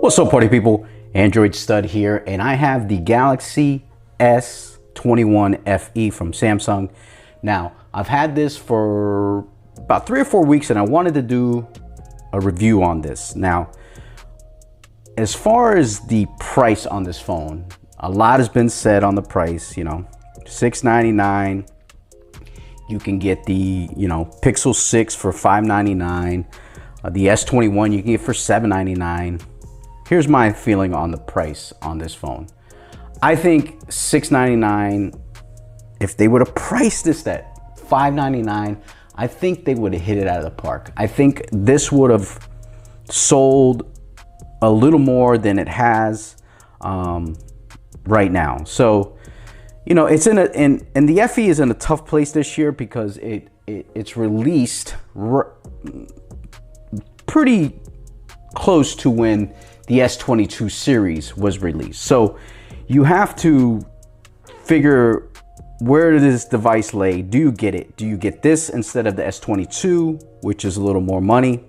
What's up, party people? Android Stud here, and I have the Galaxy S21 FE from Samsung. Now, I've had this for about 3 or 4 weeks, and I wanted to do a review on this. Now, as far as the price on this phone, a lot has been said on the price. You know, $699. You can get the Pixel 6 for $599. The S21 you can get for $799. Here's my feeling on the price on this phone. I think $699, if they would have priced this at $599, I think they would have hit it out of the park. I think this would have sold a little more than it has right now. So, it's and the FE is in a tough place this year because it's released pretty close to when the S22 series was released. So you have to figure, where does this device lay? Do you get it? Do you get this instead of the S22, which is a little more money?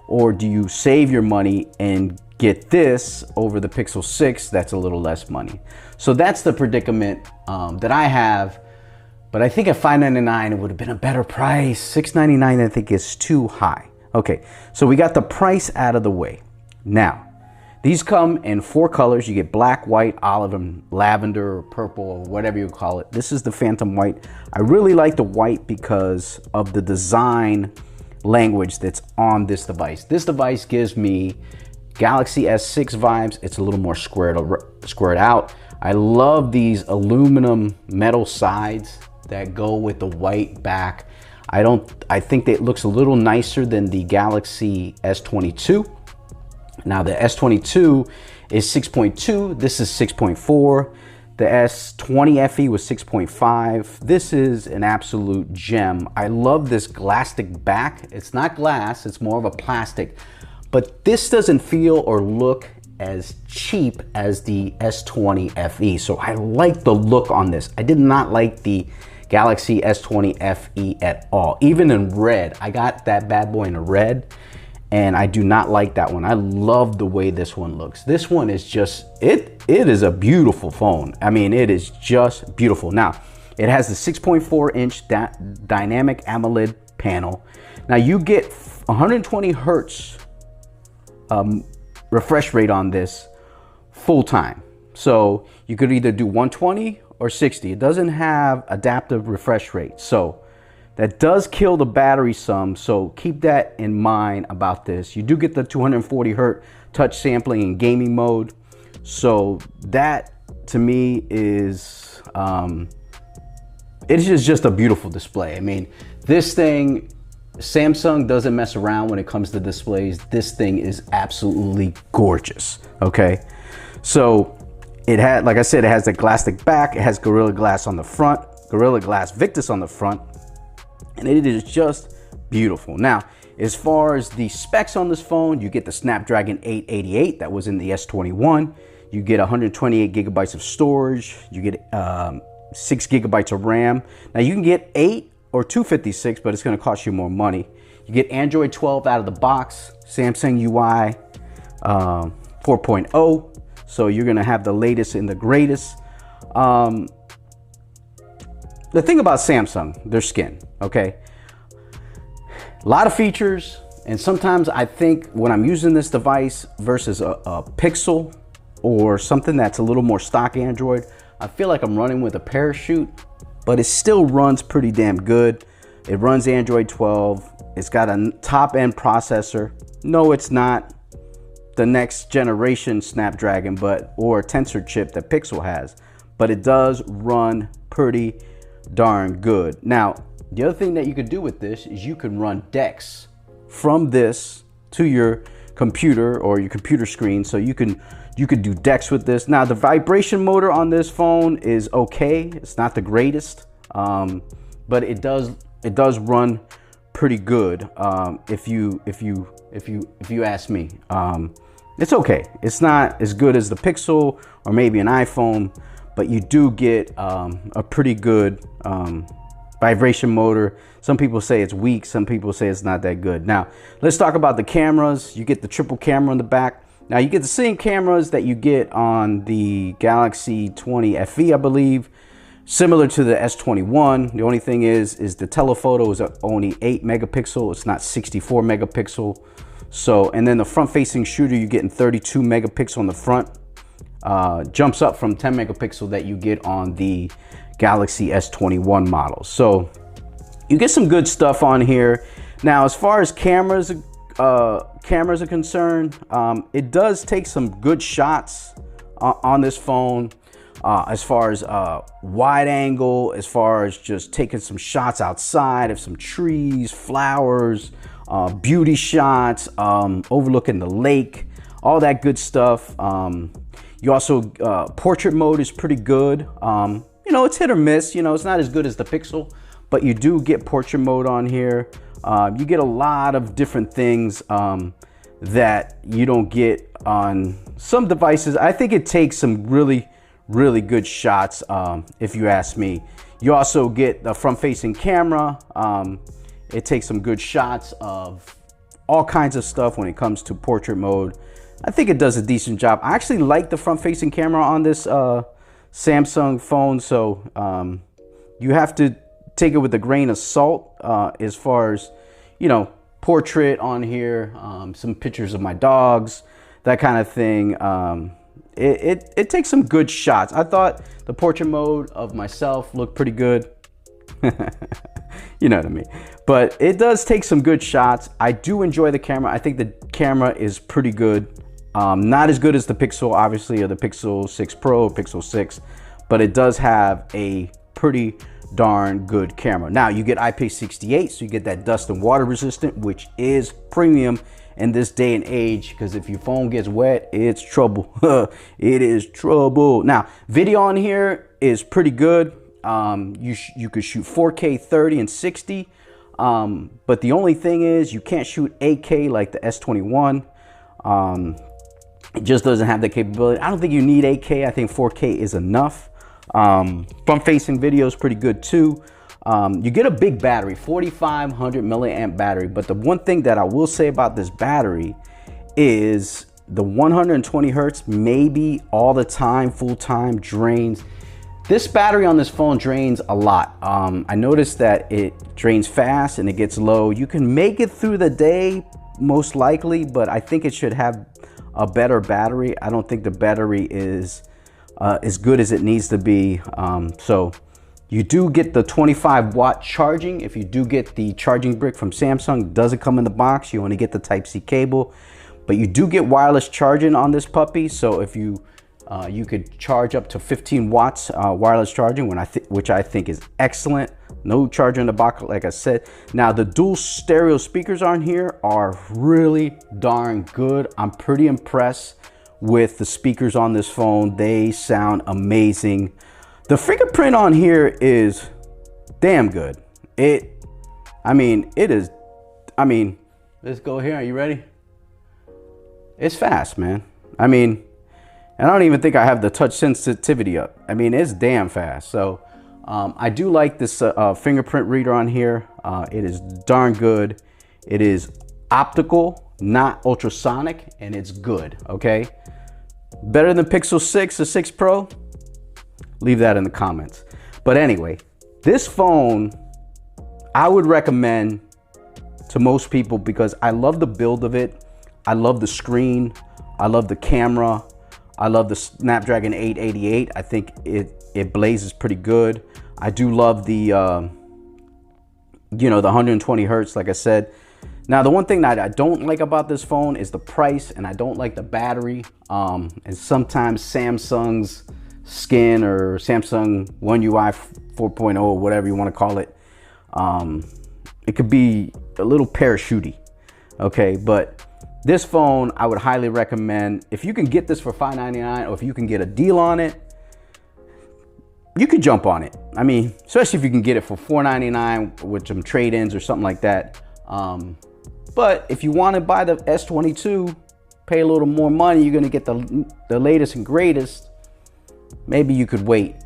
Or do you save your money and get this over the Pixel 6 that's a little less money? So that's the predicament that I have. But I think at $599 it would have been a better price. $699 I think is too high. Okay, so we got the price out of the way. Now, these come in 4 colors. You get black, white, olive, and lavender, or purple, or whatever you call it. This is the Phantom White. I really like the white because of the design language that's on this device. This device gives me Galaxy S6 vibes. It's a little more squared out. I love these aluminum metal sides that go with the white back. I think that it looks a little nicer than the Galaxy S22. Now the S22 is 6.2, this is 6.4. The S20 FE was 6.5. This is an absolute gem. I love this plastic back. It's not glass, it's more of a plastic, but this doesn't feel or look as cheap as the S20 FE. So I like the look on this. I did not like the Galaxy S20 FE at all. Even in red, I got that bad boy in a red, and I do not like that one. I love the way this one looks. This one is just, it is a beautiful phone. I mean, it is just beautiful. Now, it has the 6.4-inch dynamic AMOLED panel. Now, you get 120 hertz refresh rate on this full time. So you could either do 120 or 60. It doesn't have adaptive refresh rate. So that does kill the battery some, so keep that in mind about this. You do get the 240 hertz touch sampling in gaming mode. So that to me is, it is just a beautiful display. I mean, this thing, Samsung doesn't mess around when it comes to displays. This thing is absolutely gorgeous, okay? So it had, like I said, it has the plastic back, it has Gorilla Glass on the front, Gorilla Glass Victus on the front, and it is just beautiful. Now, as far as the specs on this phone, you get the Snapdragon 888 that was in the S21. You get 128 gigabytes of storage. You get 6 gigabytes of RAM. Now, you can get 8 or 256, but it's going to cost you more money. You get Android 12 out of the box, Samsung UI 4.0. So you're going to have the latest and the greatest. The thing about Samsung, their skin, okay? A lot of features, and sometimes I think when I'm using this device versus a Pixel or something that's a little more stock Android, I feel like I'm running with a parachute, but it still runs pretty damn good. It runs Android 12. It's got a top-end processor. No, it's not the next generation Snapdragon or Tensor chip that Pixel has, but it does run pretty darn good. Now, the other thing that you could do with this is you can run DeX from this to your computer or your computer screen. So you could do DeX with this. Now, the vibration motor on this phone is okay. It's not the greatest, but it does run pretty good. If you ask me, it's okay. It's not as good as the Pixel or maybe an iPhone, but you do get a pretty good vibration motor. Some people say it's weak, some people say it's not that good. Now, let's talk about the cameras. You get the triple camera in the back. Now you get the same cameras that you get on the Galaxy S21 FE, I believe, similar to the S21. The only thing is the telephoto is only 8 megapixel. It's not 64 megapixel. So, and then the front-facing shooter, you're getting 32 megapixel on the front. Jumps up from 10 megapixel that you get on the Galaxy S21 model. So you get some good stuff on here. Now, as far as cameras are concerned, it does take some good shots on this phone, as far as wide angle, as far as just taking some shots outside of some trees, flowers, beauty shots, overlooking the lake, all that good stuff. You also, portrait mode is pretty good. You know, it's hit or miss. You know, it's not as good as the Pixel, but you do get portrait mode on here. You get a lot of different things that you don't get on some devices. I think it takes some really good shots, if you ask me. You also get the front-facing camera. It takes some good shots of all kinds of stuff when it comes to portrait mode. I think it does a decent job. I actually like the front-facing camera on this Samsung phone, so you have to take it with a grain of salt as far as, you know, portrait on here, some pictures of my dogs, that kind of thing. It takes some good shots. I thought the portrait mode of myself looked pretty good. You know what I mean? But it does take some good shots. I do enjoy the camera. I think the camera is pretty good. Not as good as the Pixel, obviously, or the Pixel 6 Pro, Pixel 6, but it does have a pretty darn good camera. Now, you get IP68, so you get that dust and water resistant, which is premium in this day and age, because if your phone gets wet, it's trouble. It is trouble. Now, video on here is pretty good. You could shoot 4K, 30, and 60, but the only thing is you can't shoot 8K like the S21. It just doesn't have the capability. I don't think you need 8K. I think 4K is enough. Front-facing video is pretty good too. You get a big battery, 4,500 milliamp battery. But the one thing that I will say about this battery is the 120 hertz, maybe all the time, full time, drains. This battery on this phone drains a lot. I noticed that it drains fast and it gets low. You can make it through the day, most likely, but I think it should have a better battery. I don't think the battery is as good as it needs to be. So you do get the 25-watt charging. If you do get the charging brick from Samsung, it doesn't come in the box. You only get the Type-C cable, but you do get wireless charging on this puppy. So if you could charge up to 15 watts wireless charging, which I think is excellent. No charger in the box, like I said. Now, the dual stereo speakers on here are really darn good. I'm pretty impressed with the speakers on this phone. They sound amazing. The fingerprint on here is damn good. Let's go here. Are you ready? It's fast, man. And I don't even think I have the touch sensitivity up. It's damn fast. So I do like this fingerprint reader on here. It is darn good. It is optical, not ultrasonic, and it's good, okay? Better than Pixel 6 or 6 Pro? Leave that in the comments. But anyway, this phone I would recommend to most people because I love the build of it. I love the screen. I love the camera. I love the Snapdragon 888. I think it blazes pretty good. I do love the, the 120 hertz, like I said. Now, the one thing that I don't like about this phone is the price, and I don't like the battery. And sometimes Samsung's skin or Samsung One UI 4.0, or whatever you want to call it, it could be a little parachutey, okay? But this phone, I would highly recommend. If you can get this for $599, or if you can get a deal on it, you could jump on it. Especially if you can get it for $499 with some trade-ins or something like that. But if you want to buy the S22, pay a little more money, you're going to get the latest and greatest. Maybe you could wait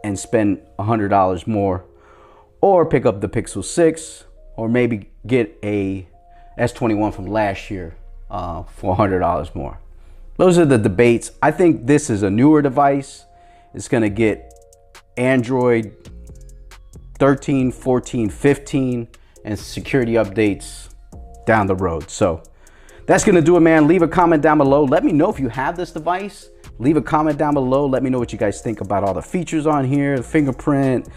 and spend $100 more, or pick up the Pixel 6, or maybe get a S21 from last year for $100 more. those are the debates. I think this is a newer device. It's gonna get Android 13, 14, 15, and security updates down the road. So that's gonna do it, man. Leave a comment down below. Let me know if you have this device. Leave a comment down below. Let me know what you guys think about all the features on here, fingerprint,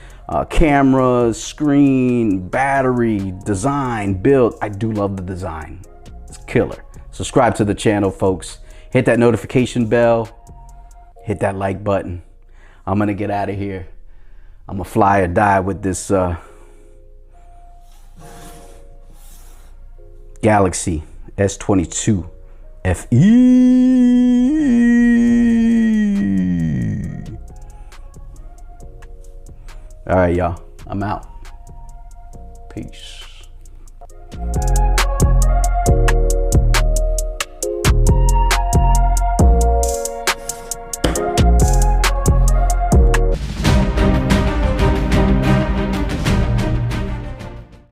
cameras, screen, battery, design, build. I do love the design. It's killer. Subscribe to the channel, folks. Hit that notification bell. Hit that like button. I'm gonna get out of here. I'm gonna fly or die with this Galaxy S22 FE. All right, y'all. I'm out. Peace.